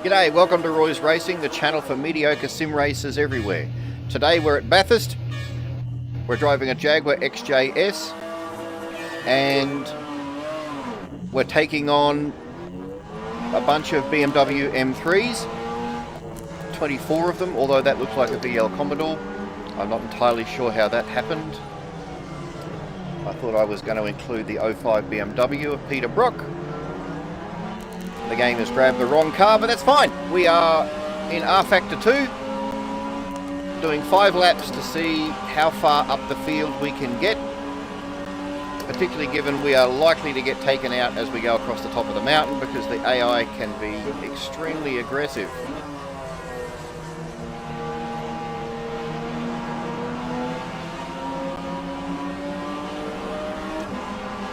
G'day, welcome to Roy's Racing, the channel for mediocre sim racers everywhere. Today we're at Bathurst. We're driving a Jaguar XJS and we're taking on a bunch of BMW M3s, 24 of them, although that looks like a VL Commodore. I'm not entirely sure how that happened. I thought I was going to include the 05 BMW of Peter Brock. The game has grabbed the wrong car, but that's fine. We are in R Factor 2, doing 5 laps to see how far up the field we can get, particularly given we are likely to get taken out as we go across the top of the mountain because the AI can be extremely aggressive.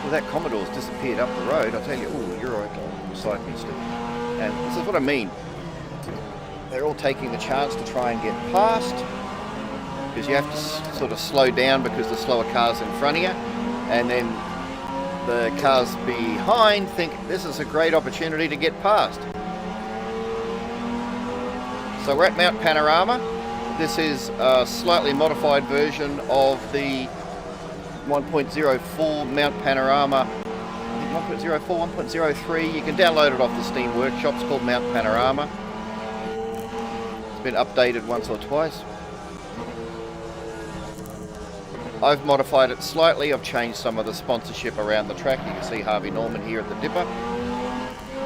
Well, that Commodore's disappeared up the road. I tell you, oh, you're right. Beside me still. And this is what I mean. They're all taking the chance to try and get past, because you have to sort of slow down because the slower car's in front of you, and then the cars behind think this is a great opportunity to get past. So we're at Mount Panorama. This is a slightly modified version of the 1.04 Mount Panorama. 1.04, 1.03, you can download it off the Steam Workshop. It's called Mount Panorama. It's been updated once or twice. I've modified it slightly. I've changed some of the sponsorship around the track. You can see Harvey Norman here at the Dipper.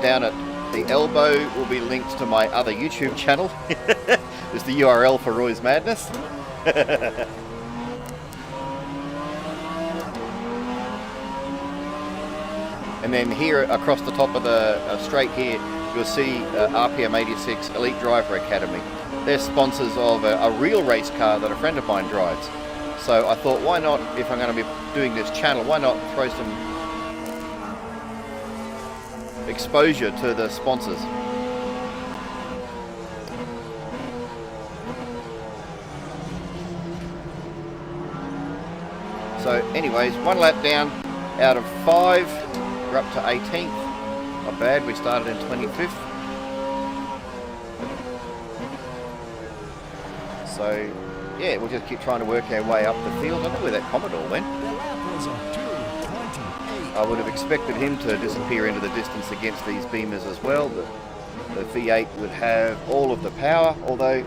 Down at the elbow will be links to my other YouTube channel. There's the URL for Roy's Madness. And then here across the top of the straight here, you'll see RPM 86 Elite Driver Academy. They're sponsors of a real race car that a friend of mine drives. So I thought, why not, if I'm going to be doing this channel, why not throw some exposure to the sponsors? So anyways, 1 lap down out of 5. We're up to 18th. Not bad, we started in 25th. So, yeah, we'll just keep trying to work our way up the field. I don't know where that Commodore went. I would have expected him to disappear into the distance against these Beamers as well. The V8 would have all of the power, although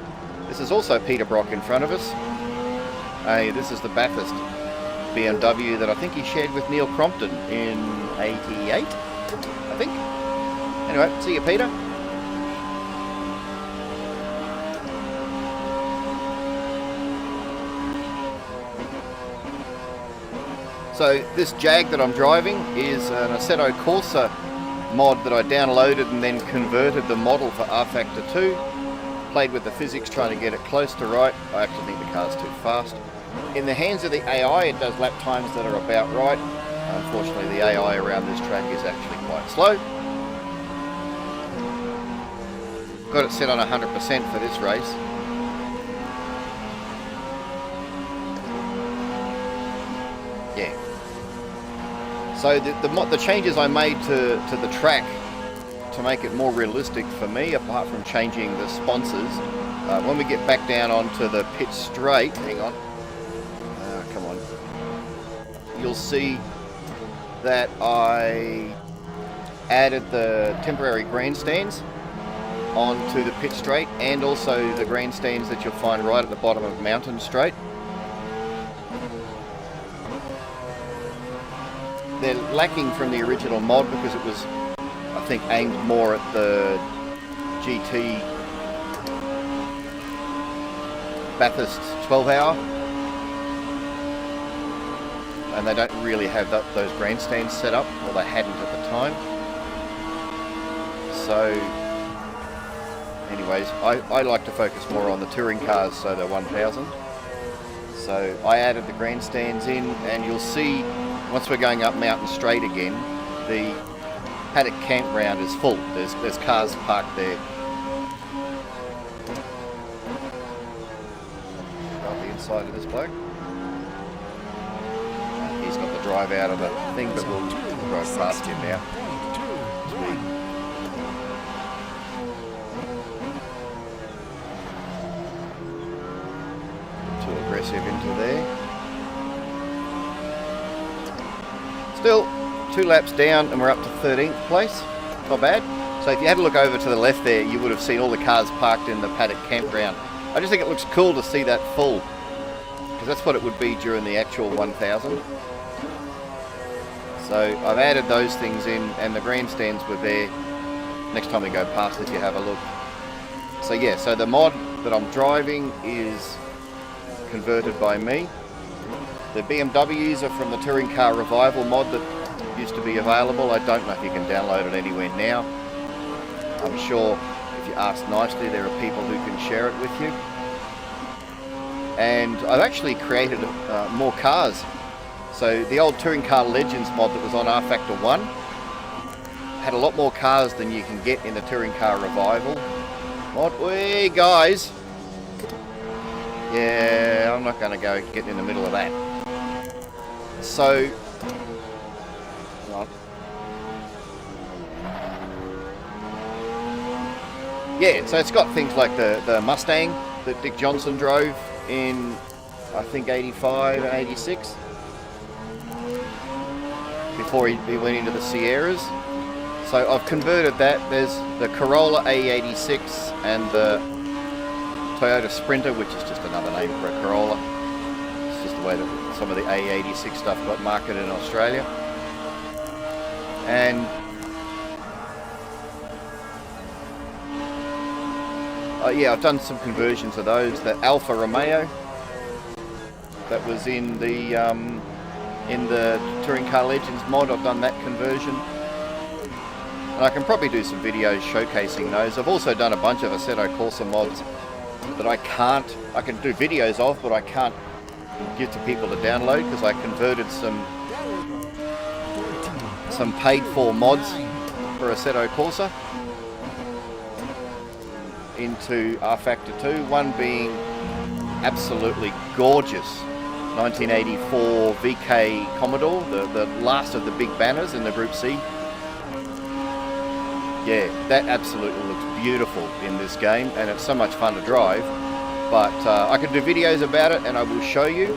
this is also Peter Brock in front of us. This is the Bathurst BMW that I think he shared with Neil Crompton in 88, I think. Anyway, see you, Peter. So this Jag that I'm driving is an Assetto Corsa mod that I downloaded and then converted the model for R Factor 2. Played with the physics trying to get it close to right. I actually think the car's too fast. In the hands of the AI, it does lap times that are about right. Unfortunately, the AI around this track is actually quite slow. Got it set on 100% for this race. Yeah. So the changes I made to the track to make it more realistic for me, apart from changing the sponsors, when we get back down onto the pit straight, hang on. Come on. You'll see that I added the temporary grandstands onto the pit straight, and also the grandstands that you'll find right at the bottom of Mountain Straight. They're lacking from the original mod because it was, I think, aimed more at the GT Bathurst 12-hour. And they don't really have those grandstands set up, or they hadn't at the time. So, anyways, I like to focus more on the touring cars, so the 1000. So I added the grandstands in, and you'll see once we're going up Mountain Straight again, the paddock campground is full. There's cars parked there. Right the inside of this bloke. He's got the drive out of the thing, but we'll drive past him now. aggressive into there. Still 2 laps down and we're up to 13th place. Not bad. So if you had a look over to the left there, you would have seen all the cars parked in the paddock campground. I just think it looks cool to see that full, because that's what it would be during the actual 1000. So I've added those things in, and the grandstands were there. Next time we go past, if you have a look. So yeah, so the mod that I'm driving is converted by me. The BMWs are from the Touring Car Revival mod that used to be available. I don't know if you can download it anywhere now. I'm sure if you ask nicely, there are people who can share it with you. And I've actually created more cars. So the old Touring Car Legends mod that was on R Factor 1 had a lot more cars than you can get in the Touring Car Revival mod. Hey guys! Yeah, I'm not going to go get in the middle of that. So, yeah, so it's got things like the Mustang that Dick Johnson drove in, I think, 85 and 86. Before he went into the Sierras. So I've converted that. There's the Corolla A86 and the Toyota Sprinter, which is just another name for a Corolla. It's just the way that some of the A86 stuff got marketed in Australia. And yeah, I've done some conversions of those. The Alfa Romeo that was in the Touring Car Legends mod, I've done that conversion. And I can probably do some videos showcasing those. I've also done a bunch of Assetto Corsa mods that I can do videos of, but I can't give to people to download because I converted some paid for mods for Assetto Corsa into R Factor 2, one being absolutely gorgeous 1984 VK Commodore, the last of the big banners in the Group C. Yeah, that absolutely looks beautiful in this game, and it's so much fun to drive. But I can do videos about it, and I will show you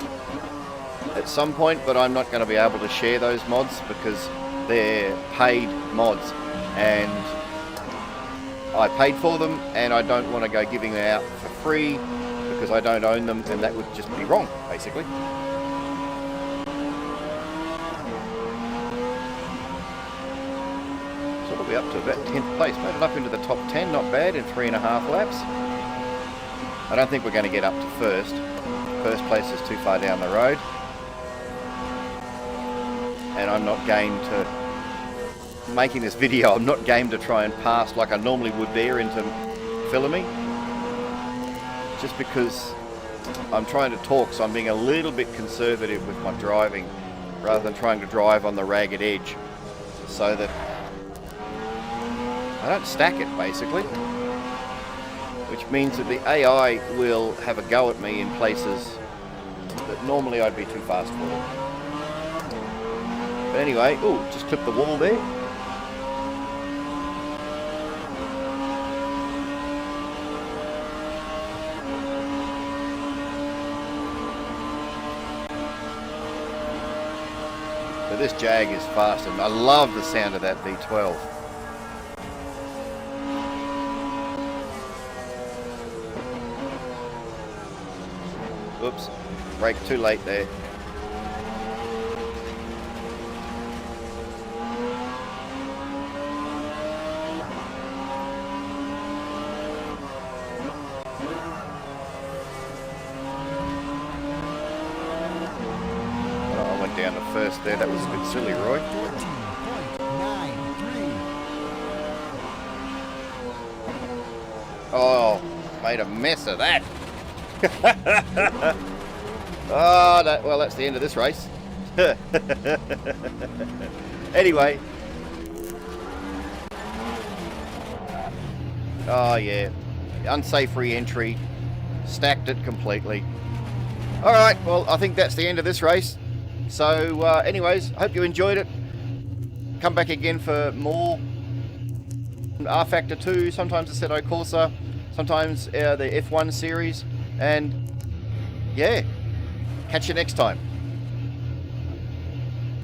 at some point, but I'm not going to be able to share those mods because they're paid mods, and I paid for them, and I don't want to go giving them out for free because I don't own them, and that would just be wrong, basically. So we'll be up to about 10th place, made it up into the top 10, not bad in 3.5 laps. I don't think we're going to get up to first. First place is too far down the road. And I'm not game to, making this video, I'm not game to try and pass like I normally would there into Philomene. Just because I'm trying to talk, so I'm being a little bit conservative with my driving rather than trying to drive on the ragged edge so that I don't stack it, basically. Which means that the AI will have a go at me in places that normally I'd be too fast for. But anyway, ooh, just clipped the wall there. So this Jag is fast, and I love the sound of that V12. Oops, brake too late there. Oh, I went down to first there. That was a bit silly, Roy. 14.93. Oh, made a mess of that. Oh, well, that's the end of this race. Anyway. Oh, yeah. Unsafe re-entry. Stacked it completely. Alright, well, I think that's the end of this race. So, anyways, hope you enjoyed it. Come back again for more R Factor 2, sometimes Assetto Corsa, sometimes the F1 series. And yeah, Catch you next time.